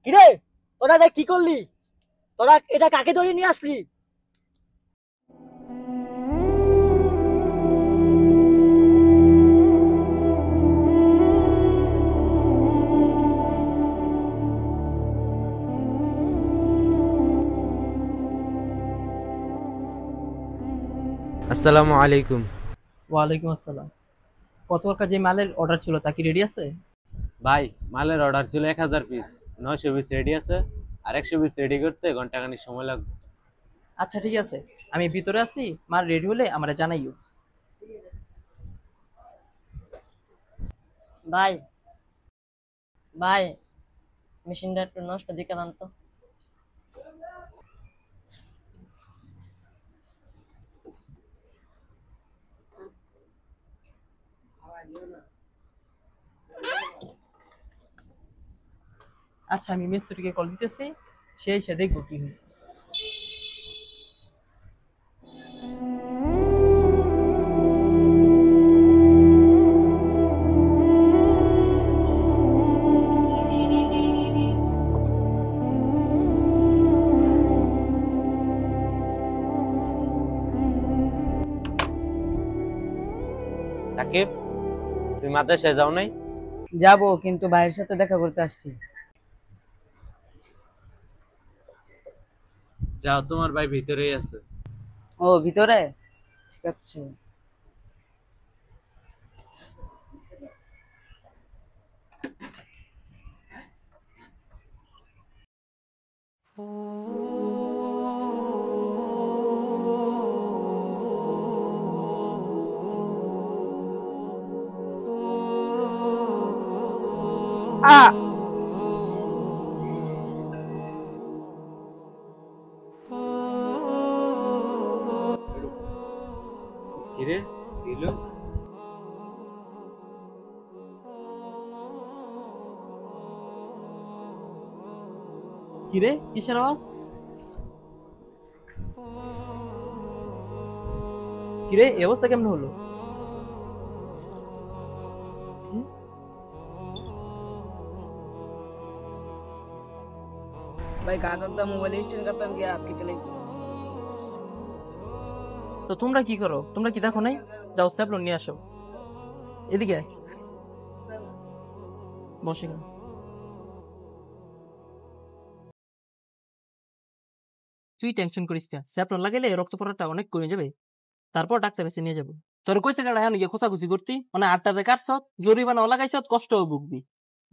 কিরে, তোরা এটা কি করলি? তোরা এটা কাকে ধরে নিয়ে আসলি? আসসালামু আলাইকুম। ওয়ালাইকুম আসসালাম। গতকালকার যে মালের অর্ডার ছিল তা কি রেডি আছে? ভাই, মালের অর্ডার ছিল 1000 পিস। 900 পিস রেডি আছে, আর 100 পিস রেডি করতে ঘন্টাখানিক সময় লাগবে। আচ্ছা ঠিক আছে, আমি ভিতরে আছি, মাল রেডি হলে আমারে জানাইও। ভাই ভাই মেশিনটা একটু নষ্ট দিকে দেন তো। আচ্ছা আমি মিস্ত্রিকে কল দিতেছি, সে এসে দেখবো কি হয়েছে। সাকিব, তুমি মাদ্রাসায় যাও নাই? যাবো, কিন্তু ভাইয়ের সাথে দেখা করতে আসছি। যাও, তোমার ভাই ভিতরেই আছে। ও ভিতরে, ঠিক আছে। কিরে, দিলো? কিরে, কিসের আওয়াজ? কিরে, এই অবস্থা কেমন হলো? ভাই গা করতাম, মোবাইল স্ট্যান্ড করতাম গিয়া কেটে লাইছি। তো তোমরা কি করো? তোমরা কি দেখো নাই? যাও স্যাপলন নিয়ে আসো। এদিকে আয়। বসে কেন? তুই টেনশন করিস না, স্যাপলন লাগাইলে রক্ত পড়াটা অনেক কমে যাবে। তারপর ডাক্তার কাছে নিয়ে যাবো। তোর কইছে কাটা এখন গিয়ে খোঁচাখুচি করতি, মানে আটটাতে কাটছ, জরিমানাও লাগাইছ, কষ্টও ভুগবি।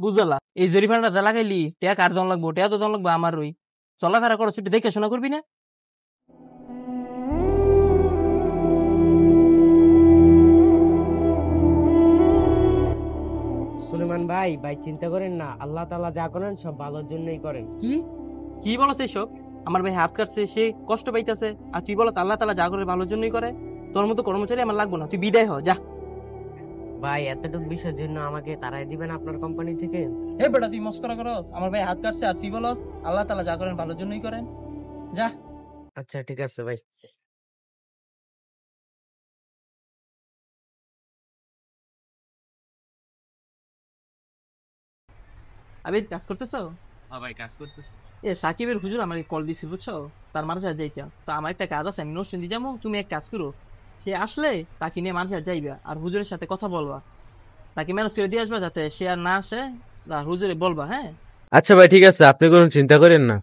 বুঝলা? এই জরিমানাটা লাগাইলি টেয়া কার দন লাগবো, টেয়া তো দন লাগবো আমার ওই। চলাফেরা করো, ছুটি দেখে শোনা করবি না। সুলেমান ভাই, ভাই চিন্তা করেন না, আল্লাহ তাআলা যা করেন সব ভালোর জন্যই করেন। কি কি বলছ এসব? আমার ভাই হাত কাটছে, সে কষ্ট পাইতেছে, আর তুই বলত আল্লাহ তাআলা যা করে ভালোর জন্যই করে। তোর মতো কর্মচারী আমার লাগবো না, তুই বিদায় হ যা। ভাই এতটুকু বিষয়ের জন্য আমাকে তাড়াই দিবেন আপনার কোম্পানি থেকে? হে বেটা, তুই মস্করা করস? আমার ভাই হাত কাটছে আর তুই বলস আল্লাহ তাআলা যা করেন ভালোর জন্যই করেন। যা। আচ্ছা ঠিক আছে ভাই। আবির, কাজ করতেছো? হ্যাঁ ভাই, কাজ করতেছি। এ সাকিবের হুজুর আমাকে কল দিছিল বুঝছো, তার মাঝে যাইতাম তো আমার একটা কাজ আছে, আমি নোটস দিয়ে যাবো, তুমি এক কাজ করো, সে আসলে তাকে নিয়ে মাঝে যাইবা আর হুজুরের সাথে কথা বলবা, তাকে ম্যানেজ করে দিয়ে আসবা যাতে সে আর না আসে, আর হুজুরে বলবা। হ্যাঁ, আচ্ছা ভাই, ঠিক আছে, আপনি কোনো চিন্তা করেন না।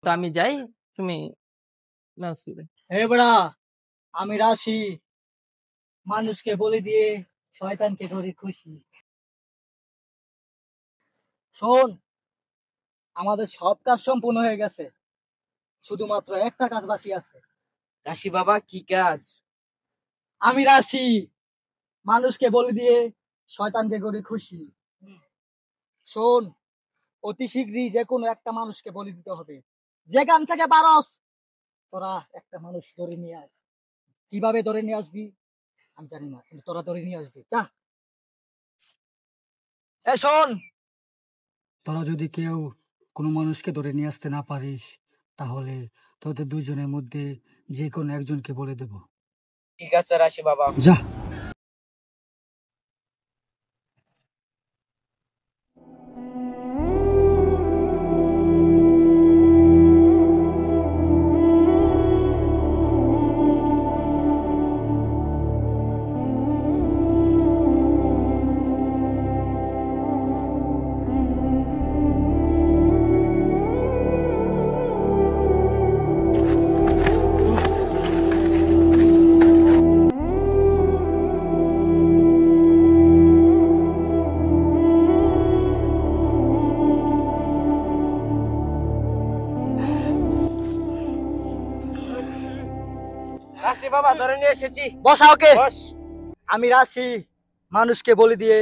তো আমি যাই, তুমি ম্যানেজ করবে। হে বড়া, আমি রাশি, মানুষকে বলে দিয়ে শয়তানকে ধরে খুশি। শোন, আমাদের সব কাজ সম্পূর্ণ হয়ে গেছে, শুধুমাত্র একটা কাজ বাকি আছে। রাশি বাবা, কি কাজ? আমি রাশি, মানুষকে বলে দিয়ে শয়তানকে করে খুশি। শোন, অতি শীঘ্রই যে কোনো একটা মানুষকে বলে দিতে হবে। যেখান থেকে পারস তোরা একটা মানুষ ধরে নিয়ে আয়। কিভাবে ধরে নিয়ে আসবি আমি জানি না, কিন্তু তোরা ধরে নিয়ে আসবি। যা। শোন, তোরা যদি কেউ কোনো মানুষকে ধরে নিয়ে আসতে না পারিস, তাহলে তোদের দুজনের মধ্যে যে কোনো একজনকে বলে দেব। ঠিক আছে রাশি বাবা। যা। ধরে নিয়ে এসেছি। বসা ওকে। বস। আমি রাশি মানুষকে বলে দিয়ে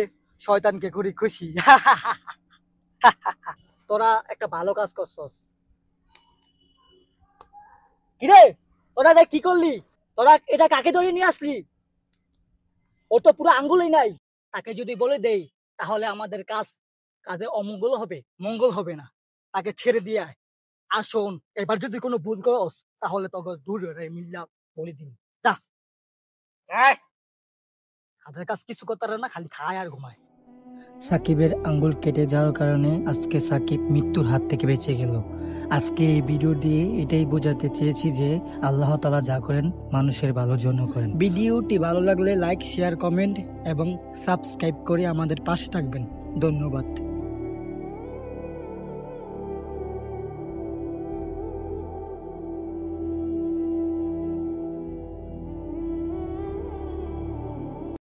শয়তানকে করি খুশি। তোরা একটা ভালো কাজ করছস। কিরে তোরা এটা কি করলি? তোরা এটা কাকে ধরে নিয়ে আসলি? ওর তো পুরো আঙ্গুলই নাই। তাকে যদি বলে দেই তাহলে আমাদের কাজে অমঙ্গল হবে, মঙ্গল হবে না। তাকে ছেড়ে দিয়ে আয়। আর শোন, এবার যদি কোনো ভুল করস তাহলে তোকে দূর মিল্লা বলে দিন। যা। কাজের কাজ কিছু করতে পারে না, খালি খায় আর ঘুমায়। সাকিবের আঙ্গুল কেটে যাওয়ার কারণে আজকে সাকিব মৃত্যুর হাত থেকে বেঁচে গেল। আজকে এই ভিডিও দিয়ে এটাই বোঝাতে চেয়েছি যে আল্লাহ তাআলা যা করেন মানুষের ভালোর জন্য করেন। ভিডিওটি ভালো লাগলে লাইক, শেয়ার, কমেন্ট এবং সাবস্ক্রাইব করে আমাদের পাশে থাকবেন। ধন্যবাদ।